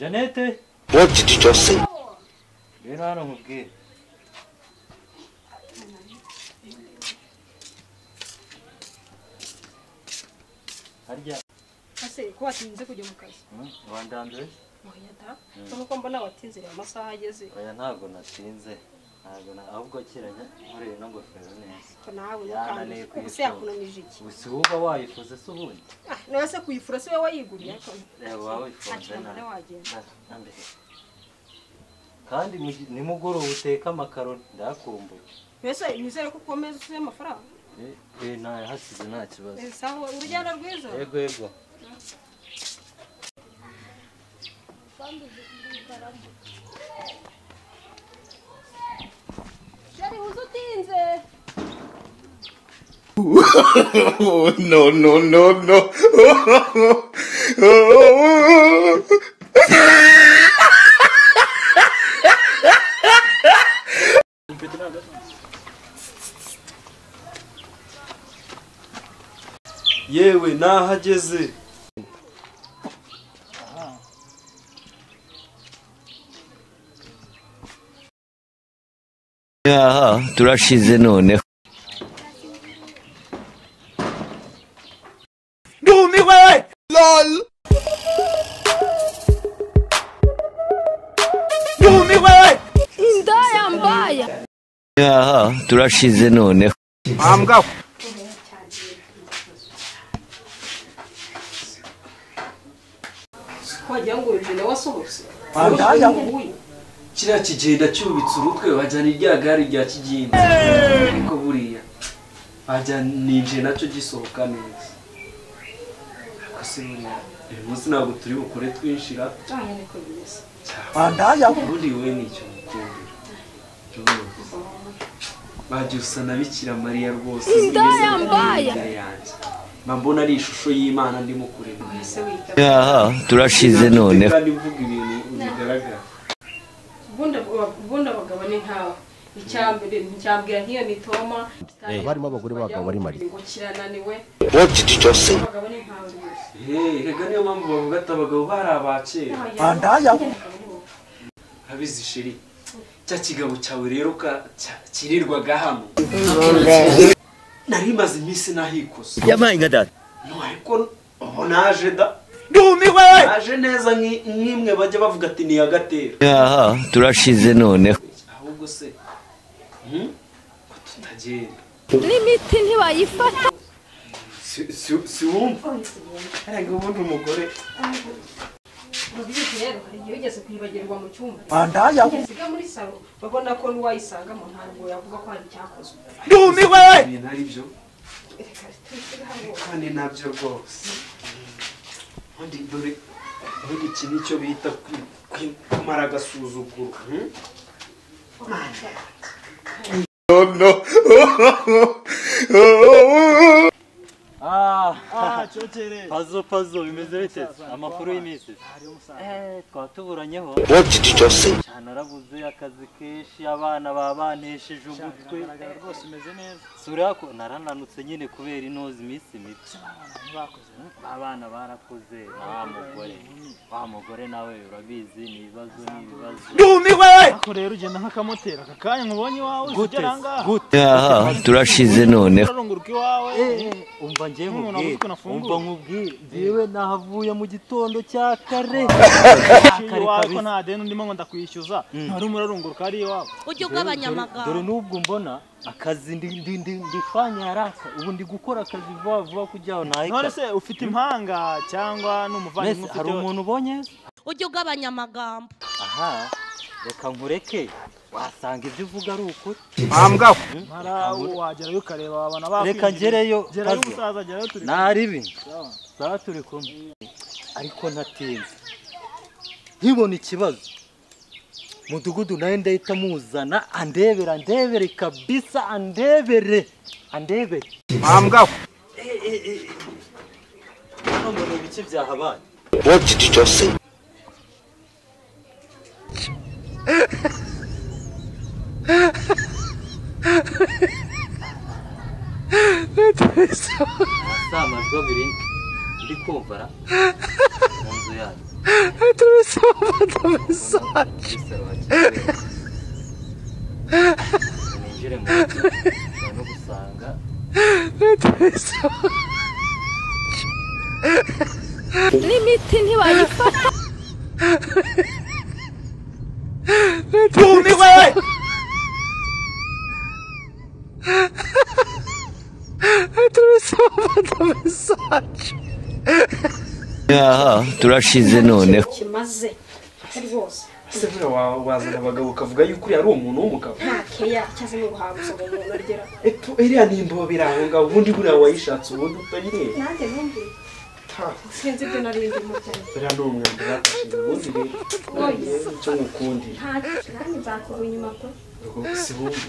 Jeannette. What did you just say? Rero hano nkubwire. Harya. Ase ko watinze kujya mu kazi. Wandandure? Oya da. Nuko mbona watinze amasaha ageze. Oya ntabwo natinze. Ahubwo kiranya muri no ngofero neza. Ko nawe ukandi. Ubuse yakunanije iki? Ubuse uba wayifuze se ubundi. Nawe se kuyifura se wowe wayiguriye ko. Wawe ifunze na. Kandi nimugoroba uteka amakaroni ndakumbuye. Mbese nizere ko ukomeza usuye amafaranga. Nta hasize nta kibazo. Sawa urugendo rwiza. Yego. Shari uzutinze. No. Yewe nahageze. Turashize none. Dumiwe! LOL! Dumiwe! Indaya mbaya. Turashize none. Ambwa. Kwajya ngo ujene wasohotse. Kiriya kigenda cyubitse urutwe wajyana irya gare rya kigimba. Ariko buriya wajyana ninje nacyo gisohoka neza. Ariko se buriya uyu munsi ntabwo turi bukore twinshira. Cyane niko bimeze. Ubundi we nicyo mukundira. Bagiye usa na Bikira Mariya rwose. Indaya mbaya. Mbona ari ishusho y'Imana ndimo kureba. Turashize none. Kandi mvuga ibintu bigaragara. Bunda abagabo ni nkawe. Icyambwira nk'iyo ni Toma. Barimo abagore bagabo bari mari. Ngo kirananiwe. What did you just say? Abagabo ni nkawe rwose. Rega niyo mpamvu bavuga ati abagabo bari abakera. Abizi sheri. Cya kigabo cyawe rero kirirwaga hano. Nari maze iminsi nahikoze. Yabaye nka data. No ariko naje da. Dumiwe! Naje neza nk'imwe bajya bavuga ati ni yagatera. Turashize none. Ahubwo se ko tutagenda. N'imiti ntibayifata. Si wumva. Ariko ubundi umugore. Mubizi rero iyo ugeze kwibagirwa mu cyumba. Siga muri salo babona ko n'uwayisanga mu ntabwo yavuga ko hari cyakozwe. Dumiwe! Ibintu ari byo. Kandi nabyo rwose. Undi dore iki nicyo bita kumara agasuzuguro. No. Chochere. Pazo bimeze bite? Amakuru y'imisi. Twatuburanyeho. What did you just say? Narabuze akazi keshi abana babantesheje ugutwe. Rwose imeze neza. Sura ko narananutse nyine kubera inozi imisi mito. Abana barakuze wa mugore nawe urabizi ni ibibazo. Dumiwe! Ako rero ugenda nk'akamotera akanya nkubonye wawe ugeranga. Turashize none. Urarunguruka iwawe. Umva ngiye nkubwire ngiwe nahavuye mu gitondo cya kare. Ko nta deni ndimo ngo ndakwishyuza. Ntari umurarunguruka ari iwawe. Ujye ugabanya amagambo. Dore nubwo mbona akazi ndifanya haraka ubu ndi gukora akazi vuba kujyaho nahika. None se ufite impanga cyangwa n'umuvandimwe ufite? Hari umuntu ubonye? Ujye ugabanya amagambo. Aha reka nkureke wasanga ibyo uvuga ari ukuri. Ambwa. Mara wagerayo ukareba abana bako. Reka ngereyo. Gerayo umusaza gerayo turi. Naribi. Sawa turi kumwe. Ariko ntatinze. Hibona ikibazo. Mudugudu naye ndahita muzana andebere kabisa andebere. Ambwa. Mbona ibice byahabaye. What did you just say? Amajwi abiri ndi kumva mu nzu yanyu. Atravessava mensagem. Ninjire mu no gusanga. N'imiti ntibayifata. Tumi wewe. Atravessava mensagem. Aha, turashize noneho. Kimaze rwose. ese wazana abagabo ukavuga yuko uri umuntu w'umugabo Nta keya cyaze no guhabuza umuntu argera. Iriya ni imbobe iraho ngaho ubundi buriya wayishatse ubundi utayireba. Nanjye numbi. Sinzi ibyo narindi mu cyane. Buriya ni umwanda bafashije ubundi rero icyo mukundi. Nanjye nzakuba inyuma ko. Si bumwe.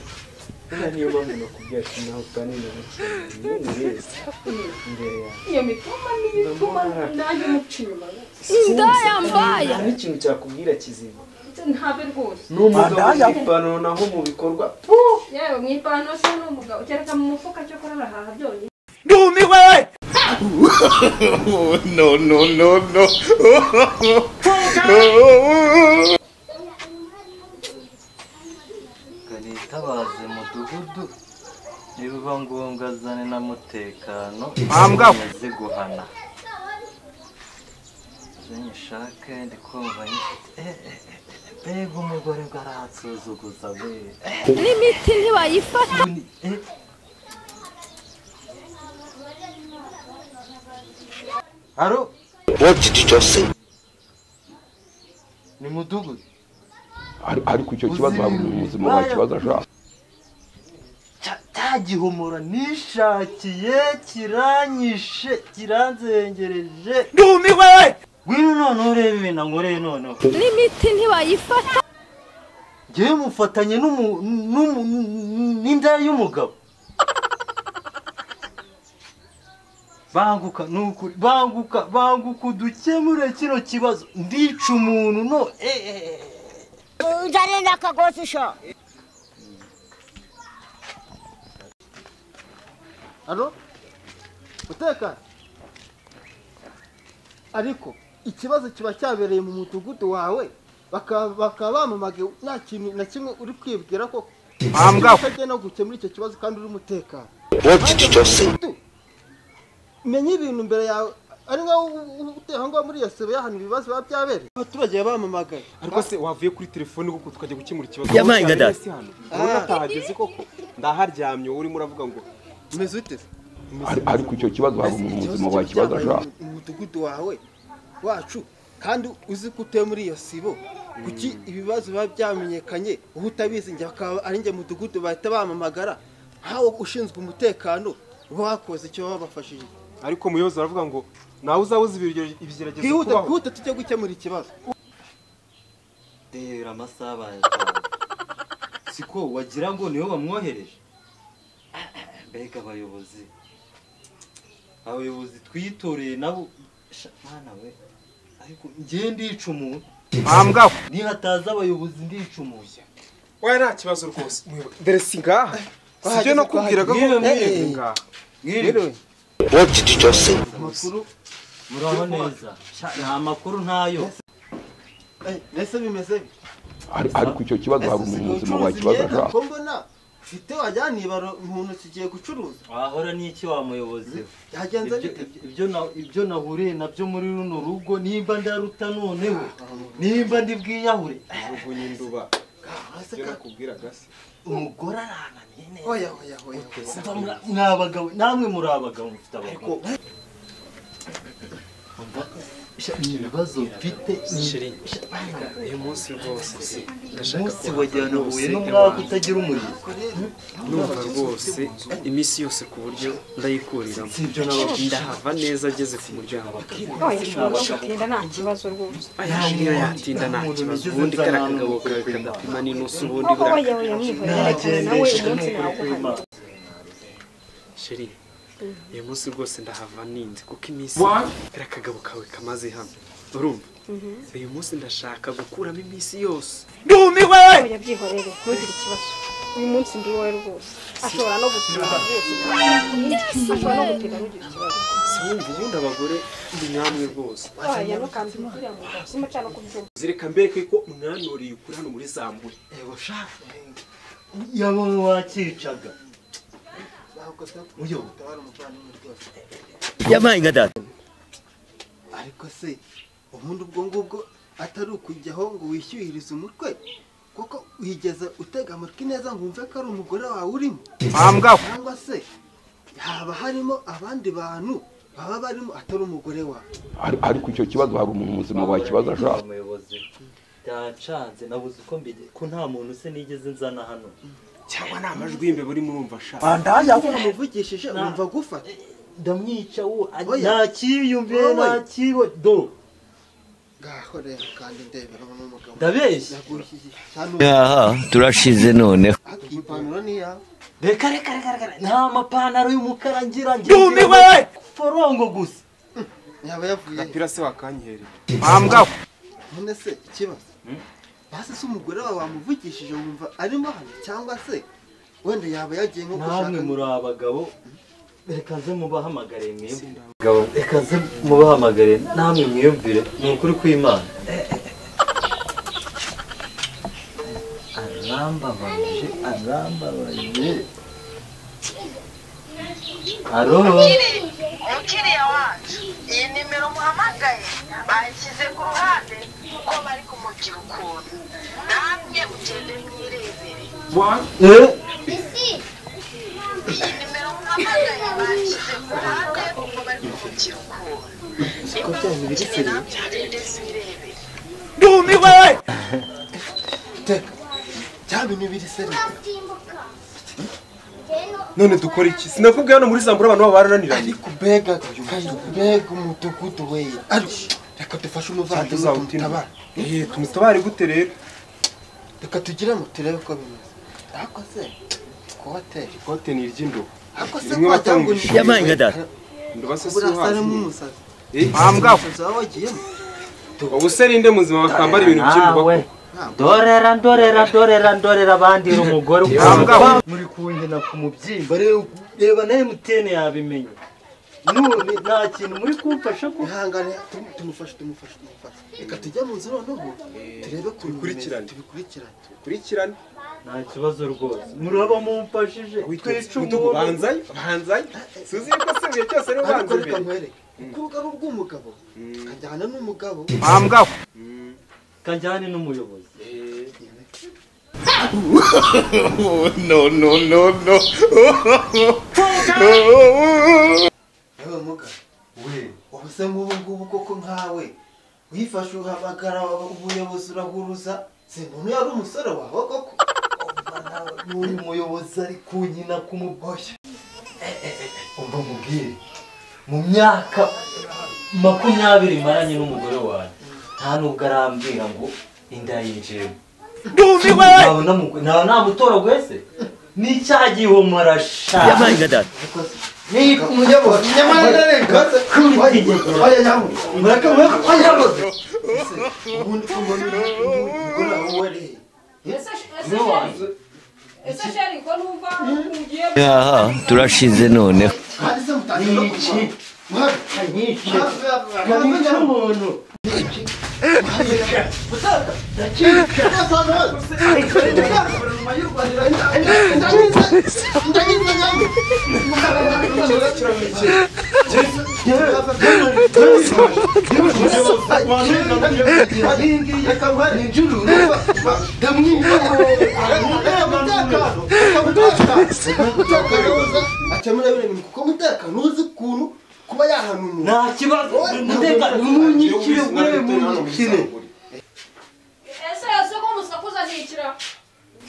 Buriya niyo mpamvu nakubwiye ati nawe utanira imbere yawe. Iyo mitoma n'ibituma nanjye muca inyuma. Inda yambaye. Nta n'ikintu cyakubwira kizima. Ntabe rwose. N'umugabo w'ipantaro naho mu bikorwa. Yewe mu ipantaro se n'umugabo kereka mu mufuka cyo kurara haha byonyine. Tumi wewe. No no no no. Kanitabaze mudugudu nibiba ngombwa zane na mutekano maze guhana nyishake ndikumva mbega umugore bwaratsuzuguza we N'imiti ntibayifata. Aro What did you just say? ni mudugudu ariko icyo kibazo waba uri muzima wakibazo ashaka cyagihumura nishakiye kiranyishe kiranzengereje Tumi wewe. ngwino none urebe ibintu nkoreye noneho N'imiti ntibayifata. ngewe mufatanye n'inda y'umugabo banguka nukuri banguka udukemure kino kibazo ndica umuntu no Ujane nakagozi sho. Alo? Uteka? Ariko ikibazo kiba cyabereye mu mudugudu wawe bakaba bamamage nta kintu na kimwe uri kwibwira ko utajya no gukemura icyo kibazo kandi uri umutekano. What did you just say? Menya ibintu mbere yawe ari ngaho uteha ngo muri yasebe y'ahantu ibibazo biba byabereye. Abaturage bamamagaye. Ariko se wavuye kuri telefone kuko tukajya gukemura ikibazo. Yabaye ngada. Urabona atahageze koko ndaharyamye urimo uravuga ngo Umeze ute? ariko icyo kibazo waba uri muzima wakibazo ashaka mu mudugudu wawe wacu kandi uzi ko utuye muri iyo sibo kuki ibibazo biba byamenyekanye uba utabizi njye bakaba ari njye mudugudu bahita bamamagara nkawe ushinzwe umutekano uba wakoze icyo babafashije. ariko muyobozi aravuga ngo nawe uzabuze ibigeragezo Twihute kubaho. twihute tujye gukemura ikibazo. dera amasaha siko wagira ngo niyo bamwohereje mbega abayobozi twitoreye nabo mwana we ariko ngiye ndica umuntu nihataza abayobozi ndica umuntu Oya nta kibazo rwose. Dere si ngaha. Sibyo no kubwiraga ko mwiriwe ngaha. mwiriwe What did you just say? amakuru muraho neza nta makuru ntayo Nese bimeze ariko icyo kibazo waba uri muzima wakibazo ashaka ko mbona ufite wajyana ibaro umuntu kigiye gucuruza. wahora n'iki wa muyobozi Yagenze bite? ibyo nahuriye nabyo muri runo rugo nimba ndaruta noneho nimba ndi bwiyahure Uvuye induba. Sibyo nakubwiraga se. umugore arananiye neza Oya. mwabagabo namwe muri abagabo mufite abagabo ibibazo mfite Uyu munsi rwose se umunsi wajyana huye n'umwaka utagira umuriro Numva rwose iminsi yose ku buryo ndayikuriramo. sibyo nababwiye Ndahava neza ageze ku muryango. Oya shobora gutinda nta kibazo rwose. Niyo yatinda nta kibazo ubundi kari akagabo kawe kadapima n'inusu ubundi buriya. Oya mwihorere nawe umunsi naguhana. Sheri uyu munsi rwose ndahava ninze kuko iminsi kari akagabo kawe kamaze hano urumva uyu munsi ndashaka gukuramo iminsi yose. Oya byihorere ntugire ikibazo. Uyu munsi ndi wowe rwose. Ashobora no gutinda rwose. Ashobora no gutinda ntugire ikibazo. ubundi abagore ndi namwe rwose Oya no kambira mu simacana kubyumva. zireka mbeke ko mwanuriye kuri hano muri Zambure Ego sha. Yabonye wakicaga. uyo tabara umuvandimwe rwose. Yabaye nka data. Ariko se ubundi ubwo ngubwo atari ukujyaho ngo wishyuhirize umutwe kuko wigeze utega amatwi neza ngo umve ko ari umugore wawe urimo cyangwa se haba harimo abandi bantu baba barimo atari umugore wawe. ariko icyo kibazo hari umuntu muzima wakibaza ashaka. Umuyobozi byacanze nabuze uko mbige ko nta muntu se nigeze nzana hano. cyangwa namajwi y'imbe buri murumva sha Bandaya ko namuvugishije umva gufata. Ndamwica wo nakiyumviye nakibo do. Gaho rero kandi ndebera n'umugabo. Ndabeshya. Aha turashize none. Ipantaro ni ya. Reka nta mapantaro y'umukara ngira ngiye. Forongo gusa. Yaba yavuye. Gapira se wakanyihereye. None se ikibazo. Basi se umugore wawe wamuvugishije wumva arimo hano cyangwa se wenda yaba yagiye nko gushaka. Namwe muri abagabo reka nze mubahamagare mwebwe. Reka nze mubahamagare namwe mwiyumvire ni ukuri kw'Imana. Arambabaje. Alo. Mukiriya wacu iyi nimero muhamagaye bayishyize ku ruhande kuko bari kumugira ukuntu namwe mugende mwirebere. Iyi nimero muhamagaye bayishyize ku ruhande kuko bari kumugira ukuntu Ndumiwe! Cyabintu biri seri. None dukora iki sinakubwiye hano muri Zambure abantu baba barananiranye. Ariko bega umudugudu we. Reka dufashe umuvandimwe tumutabara. Tumutabare gute rero? Reka tugire mu turebe ko bimeze. Ariko se kote ni iry'indo. Ariko se kwatangu Yabaye nka data. Ndubase si burasare uhazi. mu musazi. Wagiyemo. Ubu se ninde muzima bakambara ibintu by'imbuga? Ndorera bandira umugore muri kunkina ku mubyimba reba nawe mutene yabimenye. None nta kintu muri kumfasha ko Ihangane tumufashe. Reka tujye mu nzu noneho turebe Tubikurikirane. nta kibazo rwose muraba mumfashije twica umuntu. Banzaye. Suzi ko se biye cyose ari ariko banzaye. reka nkwereke kuko ari ubw'umugabo kajyana n'umugabo kanjyane n'umuyobozi. No. Ewe muga ubuse ngubu koko nkawe wifashe uhamagara ubuyobozi urahuruza umuntu yari umusore wawe koko n'uyu muyobozi ari kunkina ku muboshya. Umva mubwire mu myaka 20 maranye n'umugore wanjye nta nubwo arambwira ngo inda yinjiyemo. Nta mutora gwese n'icyaha gihomora sha. Yabaye nka data. Ni umuyobozi nyamara reka oya nyamu muraka oya ubundi umugore wawe ari Ese sheri ko numva ugiye Aha turashize none. kandi se mutangira no umuntu kuba yahana umuntu nta kibazo umutekano n'umunyikire urebe munyikire. ese ko musakuza nikira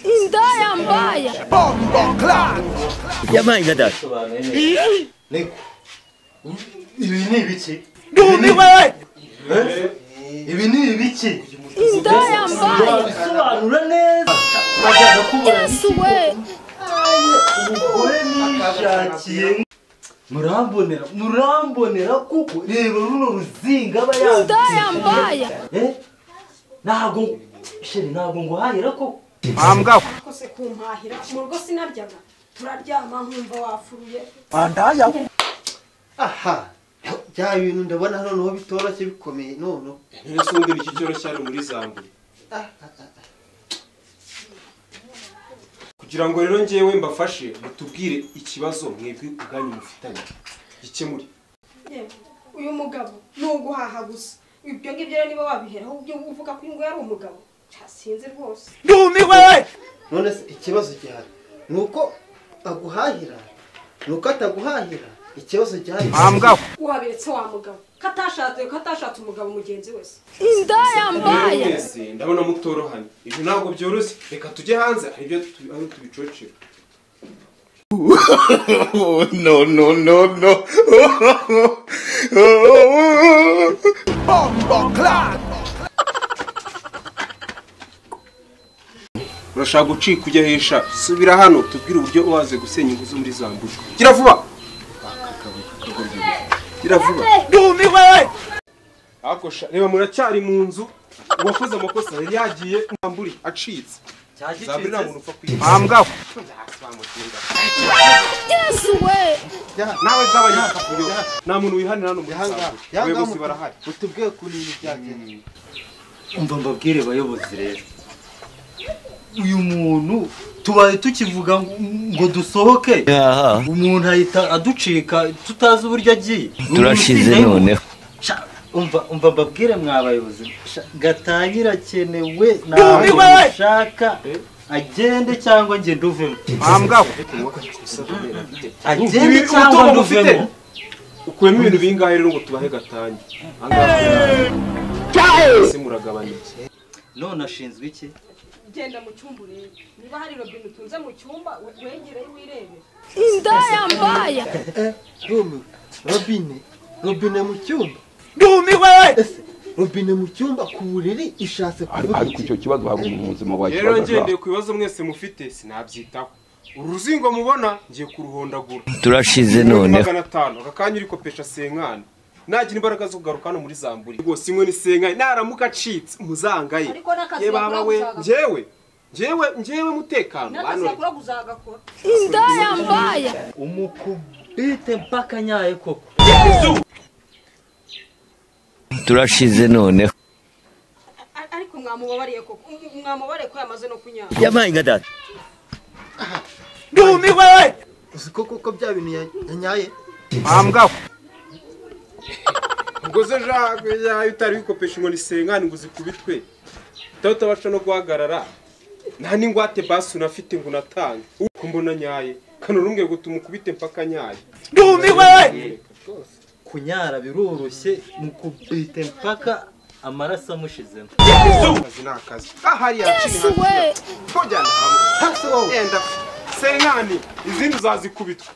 Inda yambaye. Yabaye nka data. Ibi ni ibiki? Ibi ni ibiki? Inda yambaye. Sobanura neza. Bajyaga kubona Yesu we. umugore nishakiye. Murambonera kuko reba runo ruzinga aba Inda yambaye. ntago ngo hahira ko kose kumpahira mu rugo sinaryaga turaryama nkumva wafuruye bandaya aha bya bintu ndabona noneho bitoroshye bikomeye none ese ubundi ni iki cyoroshye ari muri Zamburi kugira ngo rero ngewe mbafashe mutubwire ikibazo mwebwe ubwanyu mufitanye gikemure. uyu mugabo ni uguhaha gusa ibyo ngibyo rero niba wabihera ahubwo uvuga ko ngo yari umugabo sinzi rwose ndumiwe none se ikibazo gihari nuko aguhahira nuko ataguhahira ikibazo gihari uhabiretse wa mugabo katashatse umugabo mugenzi wese inda yambaye ndabona mutorohanye ibyo ntabwo byoroshye reka tujye hanze ibyo tubicocera. No. Urashaka gucika ujya hesha subira hano tubwire uburyo waze gusenya inguzo muri Zamburi. Gira vuba. Gira vuba. Ndumiwe. Akosha reba muracyari mu nzu uwakoze amakosa yari yagiye Zamburi acitse. Zamburi nta muntu upfa kwiba. Ambwa. Yesu we Nawe gabanya kuyo. Nta muntu wihanira hano muri Zamburi. Abayobozi barahari. utubwiye kuri ibi byagenda umva mbabwire bayobozi rero uyu muntu tubaye tukivuga ngo dusohoke umuntu ahita aducika tutazi uburyo agiye turashize noneho umva mbabwire mwabayobozi gatanyira kenewe ntabwo ushaka agende cyangwa nge nduvemo agende cyangwa nduvemo ukuyemo ibintu bingahe rero ngo tubahe gatanye ese muragabanije none ashinzwe iki genda mu cyumba urebe niba hari robine utunze mu cyumba wegereyo wirebe inda yambaye robine mu cyumba robine mu cyumba ku buriri ishatse kuvuga ariko icyo kibazo hari mu buzima bwa rero ngendeye ku bibazo mwese mufite sinabyitaho uruzingo mubona ngiye kuruhondagura turashize noneho 500 akakanya uri kopesha senkani nagira imbaraga zo kugaruka hano muri Zamburi rwose imwe ni senkani naramuka acitse muzangaye ye baba we njewe mutekano nakazakura kuzagakora inda yambaye umukubite mpaka nyaye koko turashize noneho ariko mwamubabariye koko mwamubariye ko yamaze no kunyara yabaye nka data ndumiwe uzi koko bya bintu yanyaye ambwa ubwo se ja utari wikopesha ngo ni senkani ngo zikubitwe utabasha no guhagarara nta n'ingwate basi unafite ngo unatanga uko mbona nyaye kano rumwe gutuma ukubite mpaka nyaye ndumiwe kunyara biroroshye mukubite mpaka amaraso amushizemo akazi nakazi ahari yakini Yesu we tojyana hamwe hasi wowe enda senkani izindi uzazikubitwa